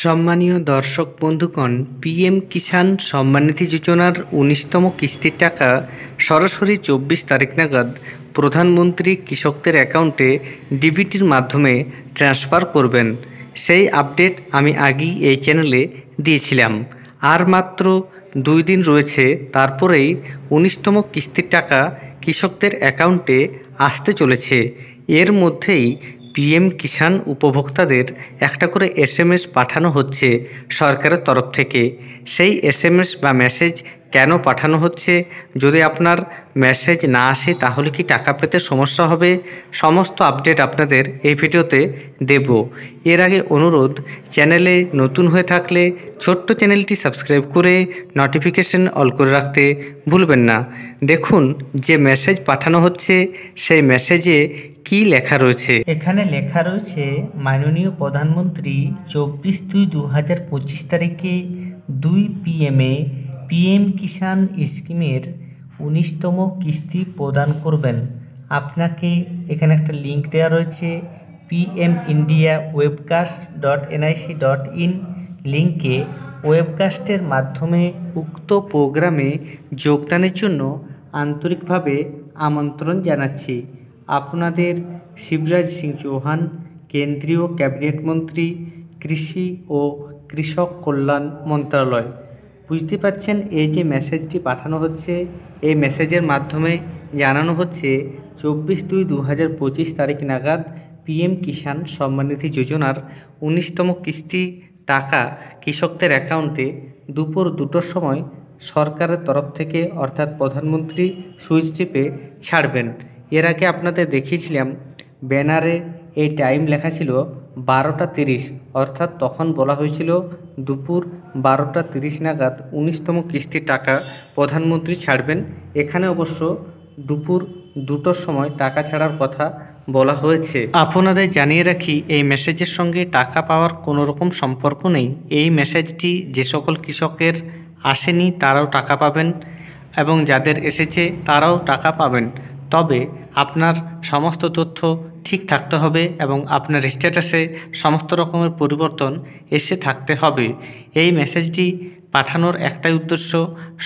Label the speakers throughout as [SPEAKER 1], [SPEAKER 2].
[SPEAKER 1] সম্মানীয় দর্শক বন্ধুগণ, পিএম কিষাণ সম্মান নিধি যোজনার ১৯তম কিস্তির টাকা সরাসরি ২৪ তারিখ নাগাদ প্রধানমন্ত্রী কৃষকদের অ্যাকাউন্টে ডিবিটির মাধ্যমে ট্রান্সফার করবেন। সেই আপডেট আমি আগেই এই চ্যানেলে দিয়েছিলাম। আর মাত্র ২ দিন রয়েছে, তারপরেই ১৯তম কিস্তির টাকা কৃষকদের অ্যাকাউন্টে আসতে চলেছে। এর মধ্যেই পিএম কিষাণ উপভোক্তাদের একটা করে SMS পাঠানো হচ্ছে সরকারের তরফ থেকে। সেই SMS বা মেসেজ কেন পাঠানো হচ্ছে, যদি আপনার মেসেজ না আসে তাহলে কি টাকা পেতে সমস্যা হবে, সমস্ত আপডেট আপনাদের এই ভিডিওতে দেব। এর আগে অনুরোধ, চ্যানেলে নতুন হয়ে থাকলে ছোট্ট চ্যানেলটি সাবস্ক্রাইব করে নোটিফিকেশন অল করে রাখতে ভুলবেন না। দেখুন যে মেসেজ পাঠানো হচ্ছে সেই মেসেজে কি লেখা রয়েছে। এখানে লেখা রয়েছে, মাননীয় প্রধানমন্ত্রী 24/2/2025 তারিখে 2 PM পিএম কিষাণ স্কিমের ১৯তম কিস্তি প্রদান করবেন। আপনাকে এখানে একটা লিঙ্ক দেওয়া রয়েছে pmindiawebcast.nic.in লিঙ্কে ওয়েবকাস্টের মাধ্যমে উক্ত প্রোগ্রামে যোগদানের জন্য আন্তরিকভাবে আমন্ত্রণ জানাচ্ছি। আপনাদের শিবরাজ সিং চৌহান, কেন্দ্রীয় ক্যাবিনেট মন্ত্রী, কৃষি ও কৃষক কল্যাণ মন্ত্রণালয়। বুঝতে পারছেন, এই যে মেসেজটি পাঠানো হচ্ছে, এই মেসেজের মাধ্যমে জানানো হচ্ছে 24/2/2025 তারিখ নাগাদ পিএম কিষাণ সম্মান নিধি যোজনার ১৯তম কিস্তি টাকা কৃষকদের অ্যাকাউন্টে দুপুর 2টোর সময় সরকারের তরফ থেকে অর্থাৎ প্রধানমন্ত্রী সুইচ টিপে ছাড়বেন। এর আগে আপনাদের দেখিয়েছিলাম ব্যানারে এই টাইম লেখা ছিল 12টা 30, অর্থাৎ তখন বলা হয়েছিল দুপুর 12টা 30 নাগাদ ১৯তম কিস্তির টাকা প্রধানমন্ত্রী ছাড়বেন। এখানে অবশ্য দুপুর 2টোর সময় টাকা ছাড়ার কথা বলা হয়েছে। আপনাদের জানিয়ে রাখি, এই মেসেজের সঙ্গে টাকা পাওয়ার কোনো রকম সম্পর্ক নেই। এই মেসেজটি যে সকল কৃষকের আসেনি তারাও টাকা পাবেন, এবং যাদের এসেছে তারাও টাকা পাবেন। তবে আপনার সমস্ত তথ্য ঠিক থাকতে হবে এবং আপনার স্ট্যাটাসে সমস্ত রকমের পরিবর্তন এসে থাকতে হবে। এই মেসেজটি পাঠানোর একটাই উদ্দেশ্য,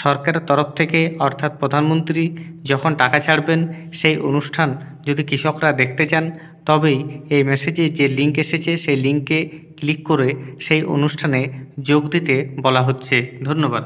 [SPEAKER 1] সরকারের তরফ থেকে অর্থাৎ প্রধানমন্ত্রী যখন টাকা ছাড়বেন সেই অনুষ্ঠান যদি কৃষকরা দেখতে চান, তবেই এই মেসেজে যে লিঙ্ক এসেছে সেই লিঙ্কে ক্লিক করে সেই অনুষ্ঠানে যোগ দিতে বলা হচ্ছে। ধন্যবাদ।